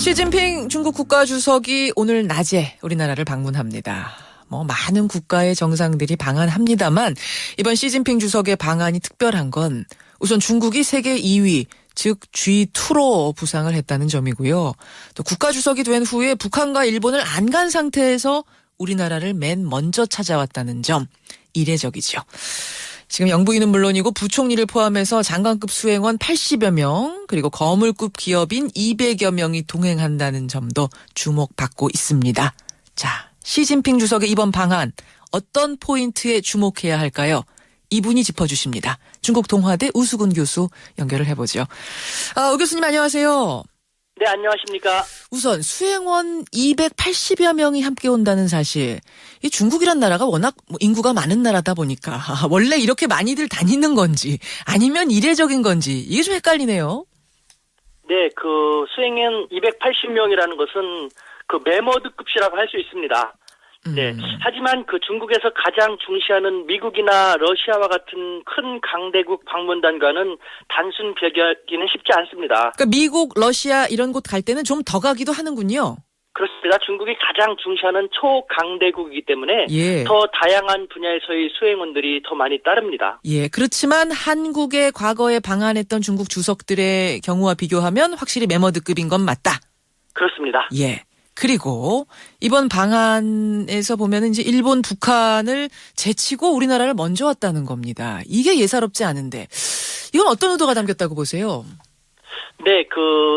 시진핑 중국 국가주석이 오늘 낮에 우리나라를 방문합니다. 많은 국가의 정상들이 방한합니다만 이번 시진핑 주석의 방한이 특별한 건 우선 중국이 세계 2위, 즉 G2로 부상을 했다는 점이고요. 또 국가주석이 된 후에 북한과 일본을 안 간 상태에서 우리나라를 맨 먼저 찾아왔다는 점, 이례적이죠. 지금 영부인은 물론이고 부총리를 포함해서 장관급 수행원 80여 명, 그리고 거물급 기업인 200여 명이 동행한다는 점도 주목받고 있습니다. 자, 시진핑 주석의 이번 방한 어떤 포인트에 주목해야 할까요? 이분이 짚어주십니다. 중국 동화대 우수근 교수 연결을 해보죠. 우 교수님 안녕하세요. 네, 안녕하십니까. 우선 수행원 280여 명이 함께 온다는 사실. 이 중국이란 나라가 워낙 인구가 많은 나라다 보니까 원래 이렇게 많이들 다니는 건지 아니면 이례적인 건지 이게 좀 헷갈리네요. 네, 그 수행원 280명이라는 것은 그 메머드급이라고 할 수 있습니다. 네. 하지만 그 중국에서 가장 중시하는 미국이나 러시아와 같은 큰 강대국 방문단과는 단순 비교하기는 쉽지 않습니다. 그러니까 미국, 러시아 이런 곳 갈 때는 좀 더 가기도 하는군요. 그렇습니다. 중국이 가장 중시하는 초강대국이기 때문에 예. 더 다양한 분야에서의 수행원들이 더 많이 따릅니다. 예, 그렇지만 한국의 과거에 방한했던 중국 주석들의 경우와 비교하면 확실히 메머드급인 건 맞다. 그렇습니다. 예. 그리고 이번 방한에서 보면은 이제 일본, 북한을 제치고 우리나라를 먼저 왔다는 겁니다. 이게 예사롭지 않은데 이건 어떤 의도가 담겼다고 보세요? 네,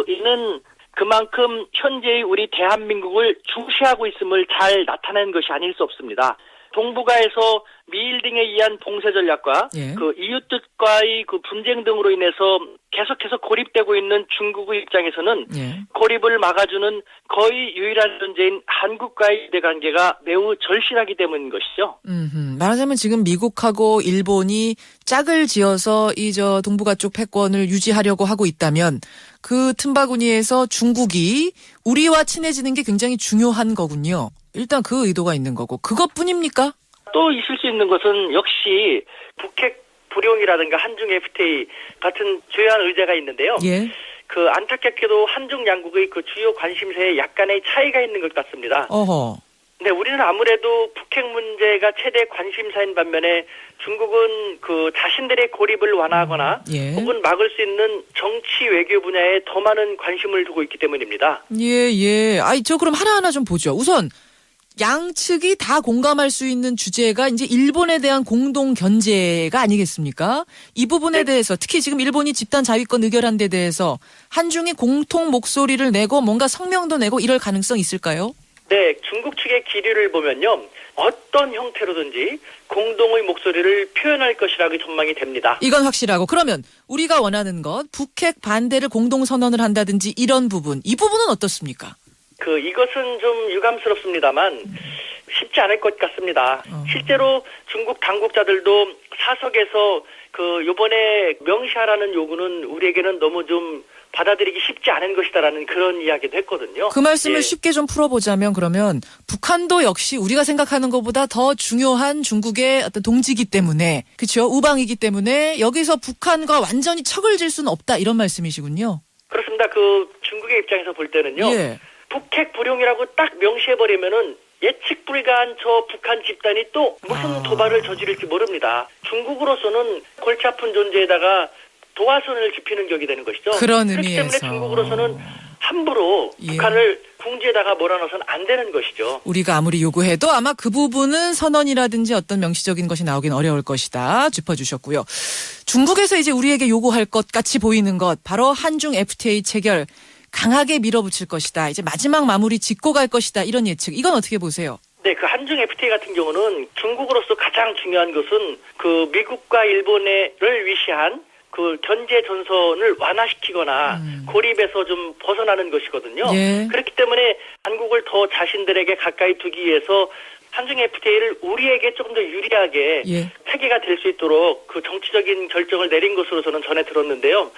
이는 그만큼 현재의 우리 대한민국을 중시하고 있음을 잘 나타낸 것이 아닐 수 없습니다. 동북아에서 미일 등에 의한 봉쇄 전략과 예. 그 이웃들과의 그 분쟁 등으로 인해서 계속해서 고립되고 있는 중국의 입장에서는 예. 고립을 막아주는 거의 유일한 존재인 한국과의 대관계가 매우 절실하기 때문인 것이죠. 말하자면 지금 미국하고 일본이 짝을 지어서 동북아 쪽 패권을 유지하려고 하고 있다면 그 틈바구니에서 중국이 우리와 친해지는 게 굉장히 중요한 거군요. 일단 그 의도가 있는 거고 그것뿐입니까? 또 있을 수 있는 것은 역시 북핵 불용이라든가 한중 FTA 같은 주요한 의제가 있는데요. 예. 그 안타깝게도 한중 양국의 그 주요 관심사에 약간의 차이가 있는 것 같습니다. 어허. 네, 우리는 아무래도 북핵 문제가 최대 관심사인 반면에 중국은 그 자신들의 고립을 완화하거나 예. 혹은 막을 수 있는 정치 외교 분야에 더 많은 관심을 두고 있기 때문입니다. 예. 저 그럼 하나하나 좀 보죠. 우선 양측이 다 공감할 수 있는 주제가 이제 일본에 대한 공동 견제가 아니겠습니까? 이 부분에 네. 대해서 특히 지금 일본이 집단 자위권 의결한 데 대해서 한중이 공통 목소리를 내고 뭔가 성명도 내고 이럴 가능성 있을까요? 네, 중국 측의 기류를 보면요. 어떤 형태로든지 공동의 목소리를 표현할 것이라고 전망이 됩니다. 이건 확실하고 그러면 우리가 원하는 것 북핵 반대를 공동 선언을 한다든지 이런 부분 이 부분은 어떻습니까? 이것은 좀 유감스럽습니다만 쉽지 않을 것 같습니다. 실제로 중국 당국자들도 사석에서 요번에 명시하라는 요구는 우리에게는 너무 좀 받아들이기 쉽지 않은 것이다라는 그런 이야기도 했거든요. 그 말씀을 예. 쉽게 좀 풀어보자면 그러면 북한도 역시 우리가 생각하는 것보다 더 중요한 중국의 어떤 동지이기 때문에 그렇죠? 우방이기 때문에 여기서 북한과 완전히 척을 질 수는 없다 이런 말씀이시군요. 그렇습니다. 중국의 입장에서 볼 때는요. 예. 북핵 불용이라고 딱 명시해버리면은 예측 불가한 저 북한 집단이 또 무슨 도발을 저지를지 모릅니다. 중국으로서는 골치 아픈 존재에다가 도화선을 짚히는 격이 되는 것이죠. 그런 그렇기 의미에서. 때문에 중국으로서는 함부로 예. 북한을 궁지에다가 몰아넣어서는 안 되는 것이죠. 우리가 아무리 요구해도 아마 그 부분은 선언이라든지 어떤 명시적인 것이 나오긴 어려울 것이다. 짚어주셨고요. 중국에서 이제 우리에게 요구할 것 같이 보이는 것 바로 한중 FTA 체결 강하게 밀어붙일 것이다. 이제 마지막 마무리 짓고 갈 것이다. 이런 예측. 이건 어떻게 보세요? 네, 한중 FTA 같은 경우는 중국으로서 가장 중요한 것은 미국과 일본을 위시한 견제 전선을 완화시키거나 고립에서 좀 벗어나는 것이거든요. 예. 그렇기 때문에 한국을 더 자신들에게 가까이 두기 위해서 한중 FTA를 우리에게 조금 더 유리하게 예. 체계가 될 수 있도록 정치적인 결정을 내린 것으로 저는 전해 들었는데요.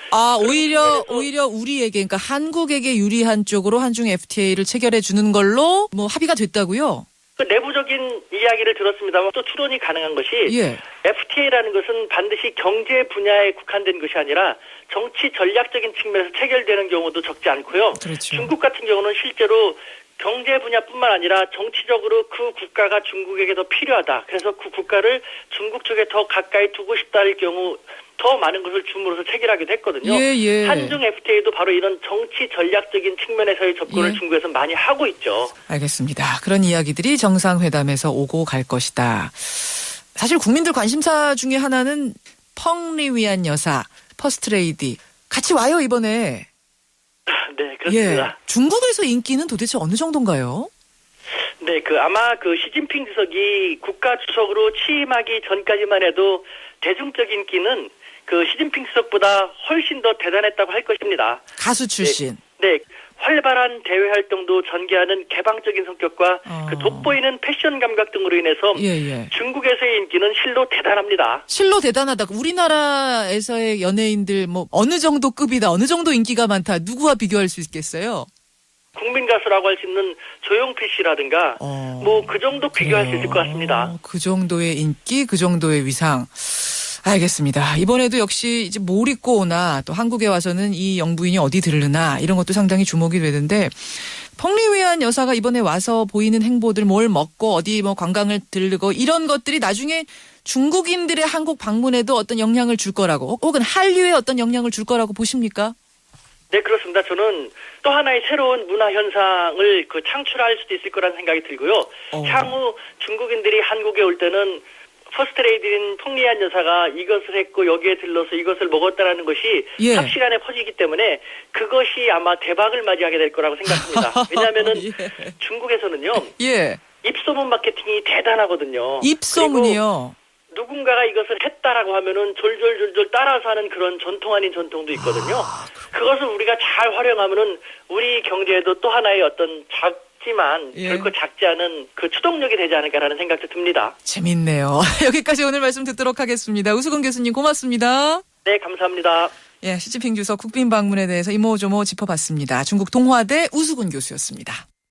오히려 우리에게 그러니까 한국에게 유리한 쪽으로 한중 FTA를 체결해 주는 걸로 합의가 됐다고요? 내부적인 이야기를 들었습니다만 또 추론이 가능한 것이 예. FTA라는 것은 반드시 경제 분야에 국한된 것이 아니라 정치 전략적인 측면에서 체결되는 경우도 적지 않고요. 그렇죠. 중국 같은 경우는 실제로 경제 분야뿐만 아니라 정치적으로 그 국가가 중국에게 더 필요하다. 그래서 그 국가를 중국 쪽에 더 가까이 두고 싶다 할 경우 더 많은 것을 줌으로써 체결하기도 했거든요. 예. 한중 FTA도 바로 이런 정치 전략적인 측면에서의 접근을 예. 중국에서 많이 하고 있죠. 알겠습니다. 그런 이야기들이 정상회담에서 오고 갈 것이다. 사실 국민들 관심사 중에 하나는 펑리위안 여사, 퍼스트레이디 같이 와요 이번에. 네, 그렇습니다. 예. 중국에서 인기는 도대체 어느 정도인가요? 네, 아마 시진핑 주석이 국가 주석으로 취임하기 전까지만 해도 대중적 인기는 시진핑 주석보다 훨씬 더 대단했다고 할 것입니다. 가수 출신. 네. 활발한 대외 활동도 전개하는 개방적인 성격과 돋보이는 패션 감각 등으로 인해서 예. 중국에서의 인기는 실로 대단합니다. 실로 대단하다. 우리나라에서의 연예인들 뭐 어느 정도 급이다. 어느 정도 인기가 많다. 누구와 비교할 수 있겠어요? 국민 가수라고 할 수 있는 조용필 씨라든가 그 정도 비교할 수 있을 것 같습니다. 그 정도의 인기, 그 정도의 위상. 알겠습니다. 이번에도 역시 이제 뭘 입고 오나 또 한국에 와서는 이 영부인이 어디 들르나 이런 것도 상당히 주목이 되는데 펑리위안 여사가 이번에 와서 보이는 행보들 뭘 먹고 어디 뭐 관광을 들르고 이런 것들이 나중에 중국인들의 한국 방문에도 어떤 영향을 줄 거라고 혹은 한류에 어떤 영향을 줄 거라고 보십니까? 네, 그렇습니다. 저는 또 하나의 새로운 문화 현상을 창출할 수도 있을 거라는 생각이 들고요. 향후 중국인들이 한국에 올 때는 퍼스트레이디인 펑리안 여사가 이것을 했고 여기에 들러서 이것을 먹었다라는 것이 삽시간에 퍼지기 때문에 그것이 아마 대박을 맞이하게 될 거라고 생각합니다. 왜냐하면은 중국에서는요. 입소문 마케팅이 대단하거든요. 입소문이요? 누군가가 이것을 했다라고 하면은 졸졸졸졸 따라서 하는 그런 전통 아닌 전통도 있거든요. 그것을 우리가 잘 활용하면은 우리 경제에도 또 하나의 어떤 작지만 결코 작지 않은 추동력이 되지 않을까라는 생각도 듭니다. 재밌네요. 여기까지 오늘 말씀 듣도록 하겠습니다. 우수근 교수님 고맙습니다. 네, 감사합니다. 시진핑 주석 국빈 방문에 대해서 이모저모 짚어봤습니다. 중국 동화대 우수근 교수였습니다.